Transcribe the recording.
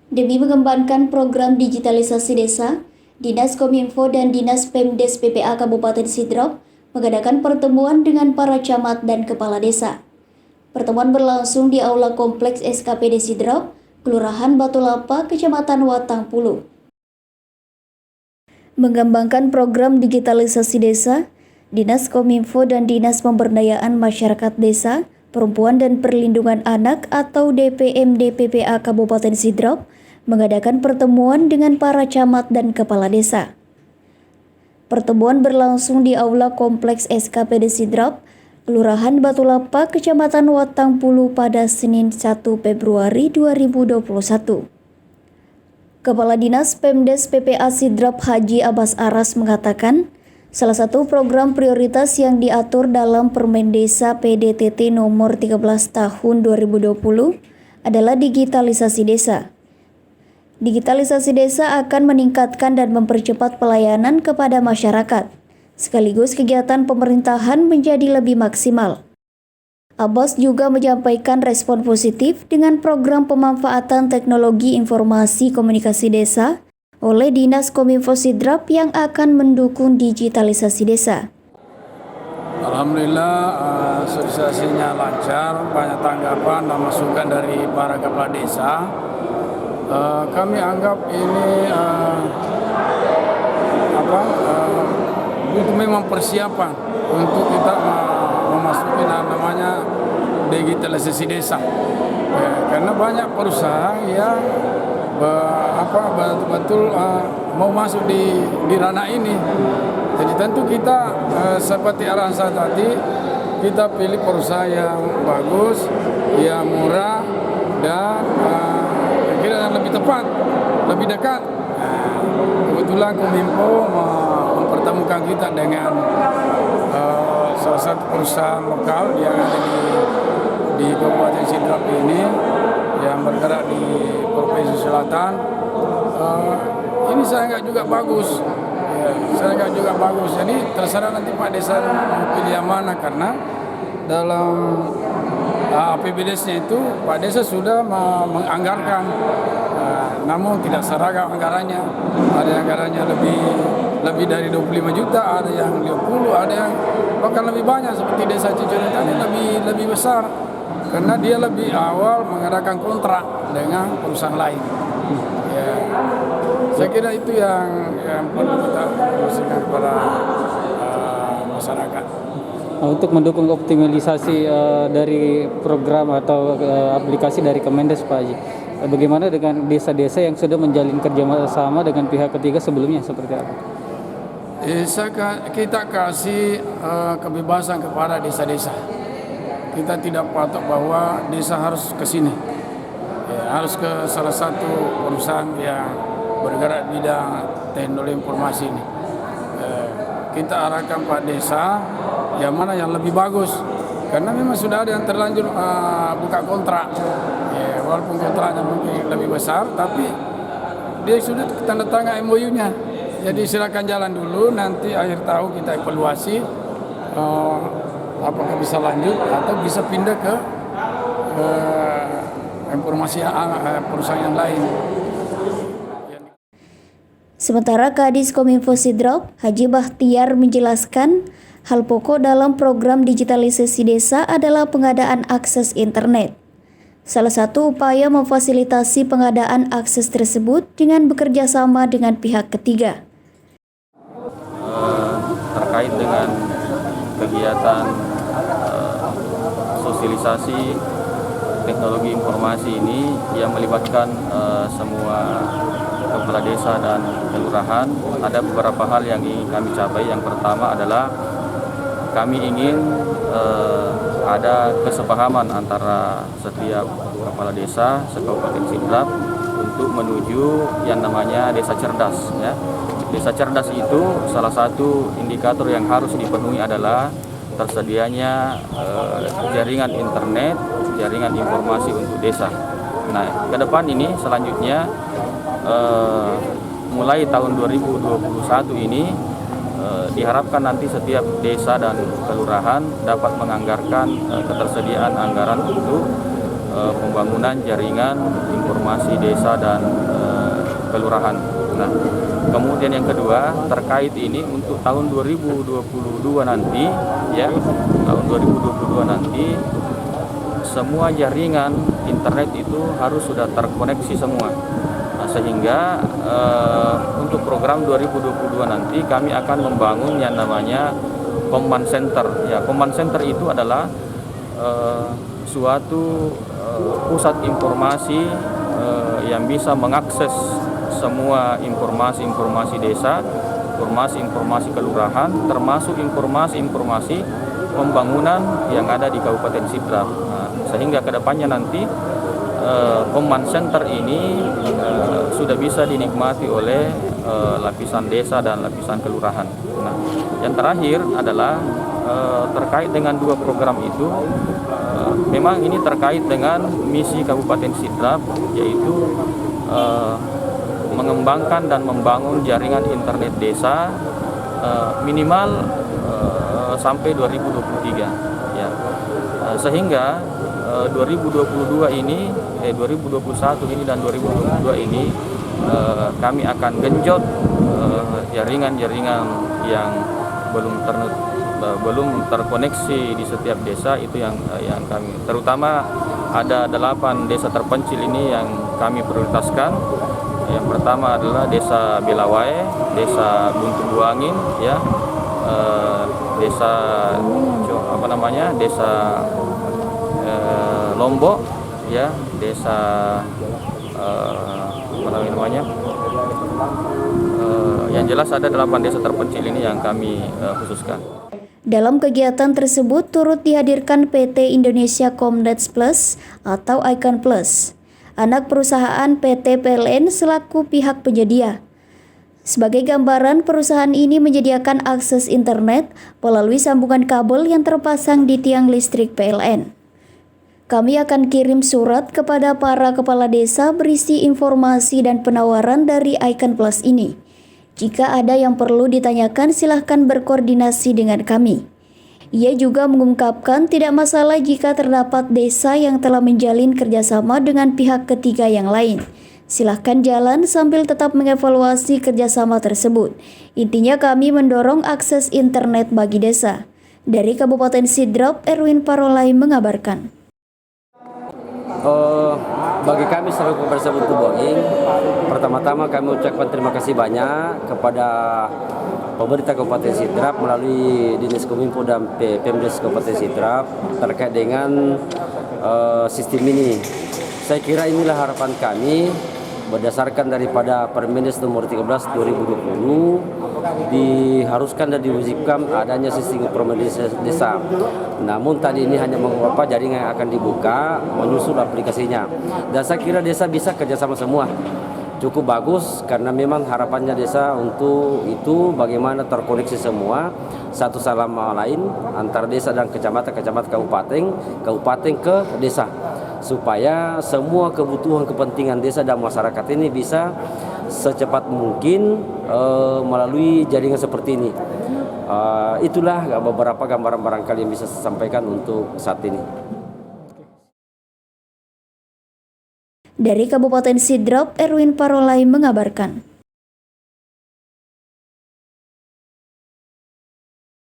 Demi mengembangkan program digitalisasi desa, Dinas Kominfo dan Dinas Pemdes PPA Kabupaten Sidrap mengadakan pertemuan dengan para camat dan kepala desa. Pertemuan berlangsung di Aula Kompleks SKPD Sidrap, Kelurahan Batu Lapa, Kecamatan Watang Pulu. Mengembangkan program digitalisasi desa, Dinas Kominfo dan Dinas Pemberdayaan Masyarakat Desa, Perempuan dan Perlindungan Anak atau DPMD PPA Kabupaten Sidrap mengadakan pertemuan dengan para camat dan kepala desa. Pertemuan berlangsung di Aula Kompleks SKPD Sidrap, Kelurahan Batu Lapa, Kecamatan Watang Pulu pada Senin 1 Februari 2021. Kepala Dinas Pemdes PPA Sidrap Haji Abbas Aras mengatakan, salah satu program prioritas yang diatur dalam Permen Desa PDTT nomor 13 tahun 2020 adalah digitalisasi desa. Digitalisasi desa akan meningkatkan dan mempercepat pelayanan kepada masyarakat, sekaligus kegiatan pemerintahan menjadi lebih maksimal. Abbas juga menyampaikan respon positif dengan program pemanfaatan teknologi informasi komunikasi desa oleh Dinas Kominfo Sidrap yang akan mendukung digitalisasi desa. Alhamdulillah sosialisasinya lancar, banyak tanggapan dan masukan dari para kepala desa. Kami anggap ini itu memang persiapan untuk kita memasuki namanya digitalisasi desa. Karena banyak perusahaan yang betul-betul mau masuk di ranah ini. Jadi tentu kita seperti arahan saya tadi, kita pilih perusahaan yang bagus, yang murah, dan yang lebih tepat, lebih dekat. Kebetulan Kominfo mempertemukan kita dengan salah satu perusahaan lokal yang ada di Kabupaten Sidrap ini, yang bergerak di Provinsi Selatan. Ini saya anggap juga bagus. Saya anggap juga bagus. Jadi terserah nanti Pak Desa pilih yang mana, karena dalam APBDes-nya itu Pak Desa sudah menganggarkan, namun tidak seragam anggarannya. Ada yang anggarannya lebih dari 25 juta, ada yang 20, ada yang bahkan lebih banyak, seperti Desa Ciconeng tadi lebih besar, karena dia lebih awal mengadakan kontrak dengan perusahaan lain. Ya, saya kira itu yang perlu kita informasikan kepada masyarakat. Untuk mendukung optimalisasi dari program atau aplikasi dari Kemendes, Pak Haji, bagaimana dengan desa-desa yang sudah menjalin kerjasama dengan pihak ketiga sebelumnya, seperti apa? Kita kasih kebebasan kepada desa-desa. Kita tidak patok bahwa desa harus ke sini, harus ke salah satu perusahaan yang bergerak bidang teknologi informasi ini. Kita arahkan Pak Desa yang mana yang lebih bagus, karena memang sudah ada yang terlanjur buka kontrak. Walaupun kontraknya mungkin lebih besar, tapi dia sudah tanda tangan MOU-nya. Jadi silakan jalan dulu, nanti akhir tahun kita evaluasi apakah bisa lanjut atau bisa pindah ke informasi perusahaan yang lain. Sementara Kadis Kominfo Sidrap, Haji Bahtiar menjelaskan, hal pokok dalam program digitalisasi desa adalah pengadaan akses internet. Salah satu upaya memfasilitasi pengadaan akses tersebut dengan bekerja sama dengan pihak ketiga. Terkait dengan kegiatan sosialisasi teknologi informasi ini yang melibatkan semua kepala desa dan kelurahan, ada beberapa hal yang ingin kami capai. Yang pertama adalah kami ingin ada kesepahaman antara setiap kepala desa se-Kabupaten Sidrap untuk menuju yang namanya desa cerdas. Ya. Desa cerdas itu salah satu indikator yang harus dipenuhi adalah tersedianya jaringan internet, jaringan informasi untuk desa. Nah, ke depan ini selanjutnya mulai tahun 2021 ini diharapkan nanti setiap desa dan kelurahan dapat menganggarkan ketersediaan anggaran untuk pembangunan jaringan informasi desa dan kelurahan. Nah, kemudian yang kedua terkait ini untuk tahun 2022 nanti, ya, tahun 2022 nanti semua jaringan internet itu harus sudah terkoneksi semua. Nah, sehingga untuk program 2022 nanti kami akan membangun yang namanya command center. Ya, command center itu adalah suatu pusat informasi yang bisa mengakses semua informasi-informasi desa, informasi-informasi kelurahan, termasuk informasi-informasi pembangunan yang ada di Kabupaten Sidrap. Nah, sehingga kedepannya nanti command center ini sudah bisa dinikmati oleh lapisan desa dan lapisan kelurahan. Nah, yang terakhir adalah terkait dengan dua program itu, memang ini terkait dengan misi Kabupaten Sidrap, yaitu mengembangkan dan membangun jaringan internet desa minimal sampai 2023, ya. Sehingga 2021 ini dan 2022 ini kami akan genjot jaringan-jaringan yang belum terkoneksi di setiap desa, itu yang kami, terutama ada 8 desa terpencil ini yang kami prioritaskan. Yang pertama adalah Desa Belawai, Desa Buntu Buangin, ya, Desa Desa Lombok, ya, Desa yang jelas ada 8 desa terpencil ini yang kami khususkan. Dalam kegiatan tersebut turut dihadirkan PT Indonesia Comnet Plus atau Icon Plus, anak perusahaan PT PLN selaku pihak penyedia. Sebagai gambaran, perusahaan ini menyediakan akses internet melalui sambungan kabel yang terpasang di tiang listrik PLN. Kami akan kirim surat kepada para kepala desa berisi informasi dan penawaran dari Icon Plus ini. Jika ada yang perlu ditanyakan, silahkan berkoordinasi dengan kami. Ia juga mengungkapkan tidak masalah jika terdapat desa yang telah menjalin kerjasama dengan pihak ketiga yang lain. Silahkan jalan sambil tetap mengevaluasi kerjasama tersebut. Intinya kami mendorong akses internet bagi desa. Dari Kabupaten Sidrap, Erwin Parolai mengabarkan. Bagi kami selaku Pemerintah Buntu Buangin, pertama-tama kami ucapkan terima kasih banyak kepada pemerintah Kabupaten Sidrap melalui Dinas Kominfo dan Pemdes Kabupaten Sidrap terkait dengan sistem ini. Saya kira inilah harapan kami berdasarkan daripada Permendes nomor 13 2020 diharuskan dan diwajibkan adanya sistem informasi desa. Namun tadi ini hanya beberapa jaringan yang akan dibuka menyusul aplikasinya. Dan saya kira desa bisa kerjasama semua. Cukup bagus karena memang harapannya desa untuk itu bagaimana terkoneksi semua satu sama lain antara desa dan kecamatan kabupaten ke desa, supaya semua kebutuhan kepentingan desa dan masyarakat ini bisa secepat mungkin melalui jaringan seperti ini. Itulah beberapa gambaran barangkali yang bisa saya sampaikan untuk saat ini. Dari Kabupaten Sidrap, Erwin Parolai mengabarkan.